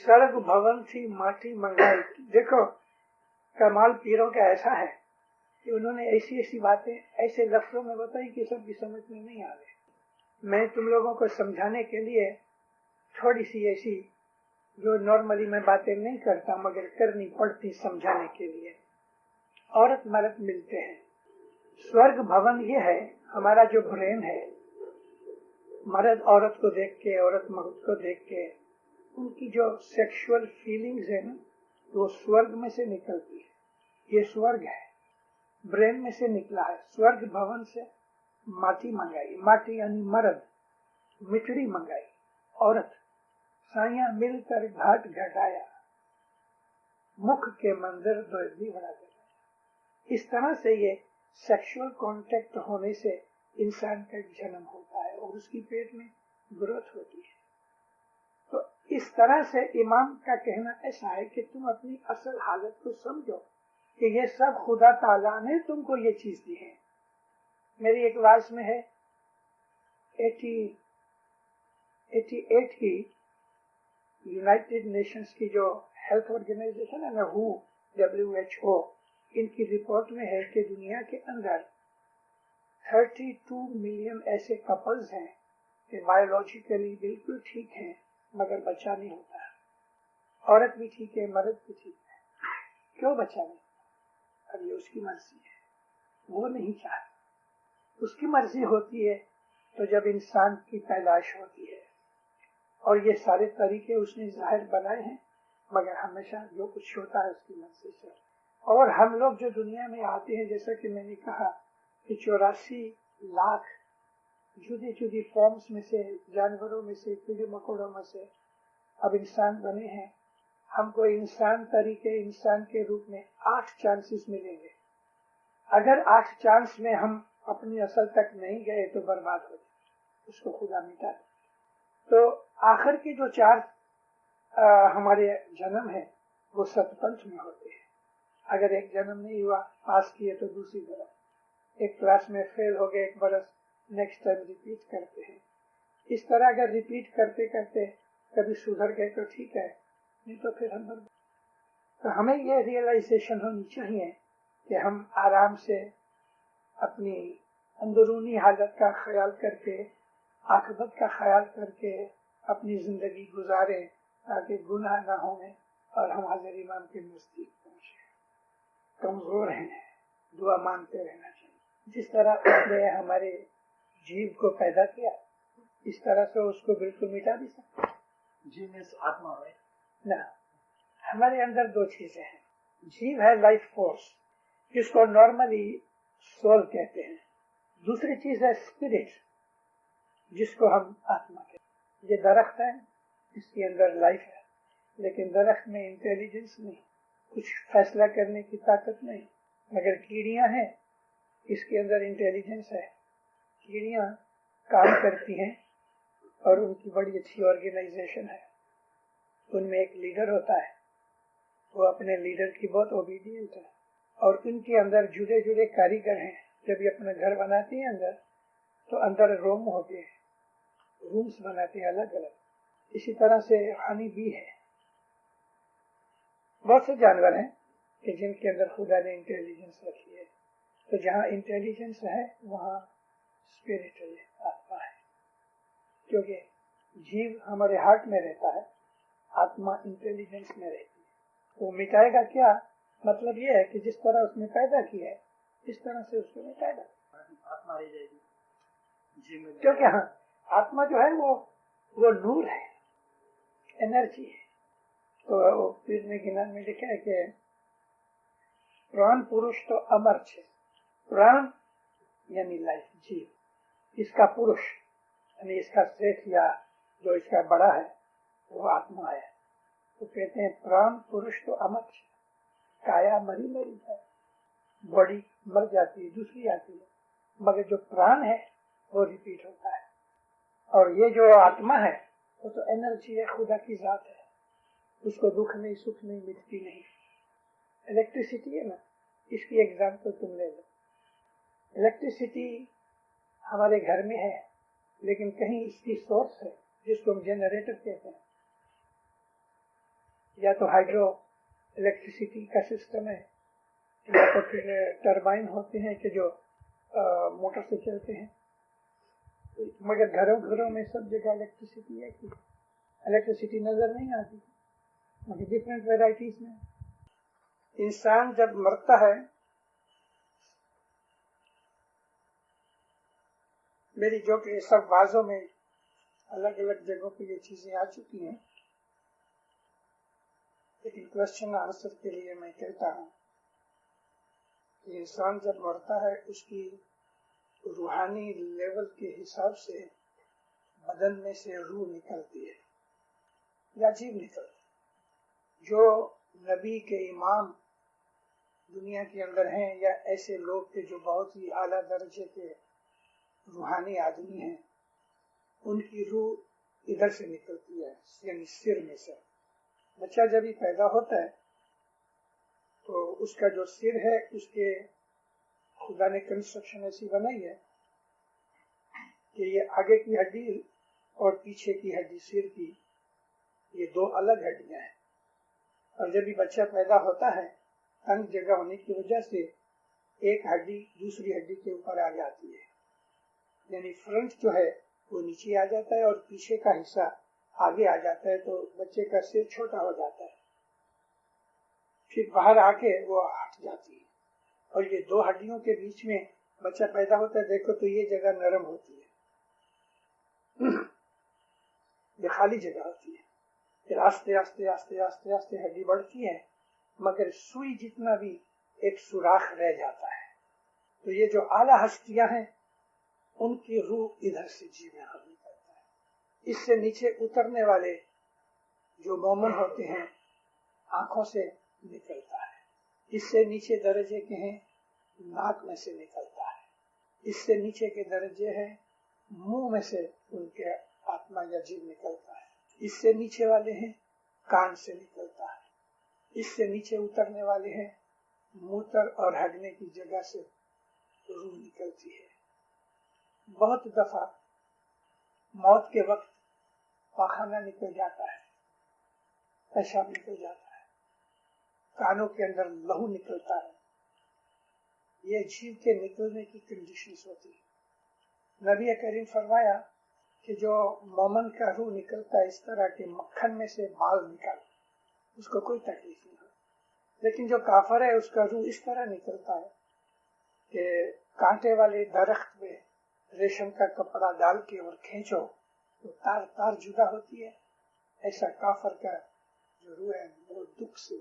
स्वर्ग भवन थी माटी मंगाई। देखो कमाल पीरों का ऐसा है कि उन्होंने ऐसी ऐसी बातें ऐसे लफ्जों में बताई कि सबकी समझ में नहीं आ रही। मैं तुम लोगों को समझाने के लिए थोड़ी सी ऐसी जो नॉर्मली मैं बातें नहीं करता मगर करनी पड़ती समझाने के लिए। औरत मर्द मिलते हैं। स्वर्ग भवन ये है हमारा जो ब्रेन है, मर्द औरत को देख के औरत मर्द को देख के उनकी जो सेक्सुअल फीलिंग्स है ना वो स्वर्ग में से निकलती है। ये स्वर्ग है, ब्रेन में से निकला है। स्वर्ग भवन से माटी मंगाई, माटी यानी मर्द, मिटड़ी मंगाई औरत, साइया मिलकर घाट घटाया, मुख के मंदिर द्वैधी बना देता। इस तरह से ये सेक्सुअल कांटेक्ट होने से इंसान का जन्म होता है और उसकी पेट में ग्रोथ होती है। तो इस तरह से इमाम का कहना ऐसा है कि तुम अपनी असल हालत को समझो कि ये सब खुदा ताला ने तुमको ये चीज दी है। मेरी एक क्लास में है 88 की यूनाइटेड नेशंस की जो हेल्थ ऑर्गेनाइजेशन है ना, WHO, इनकी रिपोर्ट में है कि दुनिया के अंदर 32 मिलियन ऐसे कपल्स हैं कि बायोलॉजिकली बिल्कुल ठीक हैं मगर बच्चा नहीं होता है। औरत भी ठीक है, मर्द भी ठीक है, क्यों बच्चा नहीं होता? अब ये उसकी मर्जी है, वो नहीं चाहता। उसकी मर्जी होती है तो जब इंसान की पैदाइश होती है और ये सारे तरीके उसने जाहिर बनाए हैं, मगर हमेशा जो कुछ होता है उसकी मर्जी से। और हम लोग जो दुनिया में आते हैं, जैसा कि मैंने कहा कि 84 लाख जुदी जुदी फॉर्म्स में से, जानवरों में से, कीड़े मकोड़ों में से अब इंसान बने हैं। हमको इंसान तरीके, इंसान के रूप में 8 चांसेस मिलेंगे। अगर 8 चांस में हम अपनी असल तक नहीं गए तो बर्बाद हो जाए, उसको खुदा मिटा दे। तो आखिर की जो 4 हमारे जन्म है वो सतपंथ में होते हैं। अगर एक जन्म नहीं हुआ, पास किए तो दूसरी तरफ, एक क्लास में फेल हो गए, एक बरस, नेक्स्ट टाइम रिपीट करते हैं। इस तरह अगर रिपीट करते करते कभी सुधर गए तो ठीक है, नहीं तो फिर हम बर्बाद। तो हमें ये रियलाइजेशन होनी चाहिए कि हम आराम से अपनी अंदरूनी हालत का ख्याल करके, आखिरत का ख्याल करके अपनी जिंदगी गुजारें ताकि गुनाह न होने और हम हज़रत इमाम के नज़दीक पहुंचे। कमजोर हैं, दुआ मांगते रहना चाहिए। जिस तरह उसने हमारे जीव को पैदा किया, इस तरह से उसको बिल्कुल मिटा भी सकते। जीव मीन्स आत्मा है ना, हमारे अंदर 2 चीजें हैं। जीव है लाइफ फोर्स, जिसको नॉर्मली सोल कहते हैं। दूसरी चीज है स्पिरिट, जिसको हम आत्मा कहते हैं। ये दरख्त है, इसके अंदर लाइफ है, लेकिन दरख्त में इंटेलिजेंस नहीं, कुछ फैसला करने की ताकत नहीं। मगर कीड़ियां हैं, इसके अंदर इंटेलिजेंस है। कीड़ियां काम करती हैं और उनकी बड़ी अच्छी ऑर्गेनाइजेशन है। उनमें एक लीडर होता है, वो अपने लीडर की बहुत ओबीडियंट है और उनके अंदर जुड़े जुड़े कारीगर हैं। जब ये अपना घर बनाती है अंदर, तो अंदर रूम होते हैं, रूम्स बनाते हैं अलग अलग। इसी तरह से हनी बी है। बहुत से जानवर हैं कि जिनके अंदर खुदा ने इंटेलिजेंस रखी है। तो जहाँ इंटेलिजेंस है वहाँ स्पिरिट है, आत्मा है। क्योंकि जीव हमारे हार्ट में रहता है, आत्मा इंटेलिजेंस में रहती है। तो मिटाएगा क्या? मतलब ये है कि जिस तरह उसने पैदा किया है इस तरह से उसको मिटाएगा, आत्मा रह जाएगी। क्योंकि हाँ, आत्मा जो है वो नूर है, एनर्जी है। तो पीर ने गिनान में लिखा है कि प्राण पुरुष तो अमर है। प्राण यानी लाइफ, जीव, इसका पुरुष यानी इसका श्रेष्ठ या जो इसका बड़ा है वो आत्मा है। तो कहते हैं प्राण पुरुष तो अमर है। काया मरी मरी है, बॉडी मर जाती है, दूसरी आती है, मगर जो प्राण है वो रिपीट होता है। और ये जो आत्मा है वो तो एनर्जी है, खुदा की जात है, उसको दुख नहीं, सुख नहीं, मिटती नहीं। इलेक्ट्रिसिटी है ना, इसकी एग्जाम्पल तुम ले लो। इलेक्ट्रिसिटी हमारे घर में है, लेकिन कहीं इसकी सोर्स है जिसको हम जनरेटर कहते हैं। या तो हाइड्रो इलेक्ट्रिसिटी का सिस्टम है, या तो फिर टरबाइन होते हैं कि जो मोटर से चलते हैं। मगर घरों घरों में सब जगह इलेक्ट्रिसिटी है कि इलेक्ट्रिसिटी नजर नहीं आती, मगर डिफरेंट वेराइटीज में। इंसान जब मरता है, मेरी जो कि सब वाजों में अलग अलग जगहों पे ये चीजें आ चुकी हैं, लेकिन क्वेश्चन आंसर के लिए मैं कहता हूँ कि इंसान जब मरता है उसकी रूहानी लेवल के हिसाब से बदन में से रूह निकलती है या जीव निकलती है। जो नबी के इमाम दुनिया के अंदर हैं या ऐसे लोग थे जो बहुत ही आला दर्जे के रूहानी आदमी हैं, उनकी रूह इधर से निकलती है, यानी सिर में से। बच्चा जब ही पैदा होता है तो उसका जो सिर है, उसके खुदा ने कंस्ट्रक्शन ऐसी बनाई है कि ये आगे की हड्डी और पीछे की हड्डी सिर की, ये दो अलग हड्डियां हैं। और जब भी बच्चा पैदा होता है, तंग जगह होने की वजह से एक हड्डी दूसरी हड्डी के ऊपर आ जाती है, यानी फ्रंट जो है वो नीचे आ जाता है और पीछे का हिस्सा आगे आ जाता है, तो बच्चे का सिर छोटा हो जाता है। फिर बाहर आके वो हट जाती है और ये दो हड्डियों के बीच में बच्चा पैदा होता है। देखो तो ये जगह नरम होती है, ये खाली जगह होती है। फिर आस्ते आस्ते आस्ते आस्ते आस्ते हड्डी बढ़ती है, मगर सुई जितना भी एक सुराख रह जाता है। तो ये जो आला हस्तियां हैं, उनकी रूह इधर से जी में हावी करता है। इससे नीचे उतरने वाले जो मोमन होते हैं, आंखों से निकलता है। इससे नीचे दर्जे के हैं, नाक में से निकलता है। इससे नीचे के दर्जे हैं, मुंह में से उनके आत्मा या जीव निकलता है। इससे नीचे वाले हैं, कान से निकलता है। इससे नीचे उतरने वाले हैं, मूत्र और हगने की जगह से रूह निकलती है। बहुत दफा मौत के वक्त पाखाना निकल जाता है, पेशाब निकल जाता है, कानों के अंदर लहू निकलता है। ये जीव के निकलने की कंडीशंस होती है। नबी करीम फरमाया कि जो मोमन का रूह निकलता है इस तरह के मक्खन में से बाल निकाल, उसको कोई तकलीफ नहीं होती। लेकिन जो काफर है उसका रूह इस तरह निकलता है कि कांटे वाले दरख्त में रेशम का कपड़ा डाल के और खींचो तो तार तार जुदा होती है। ऐसा काफर का जो रूह है वो दुख से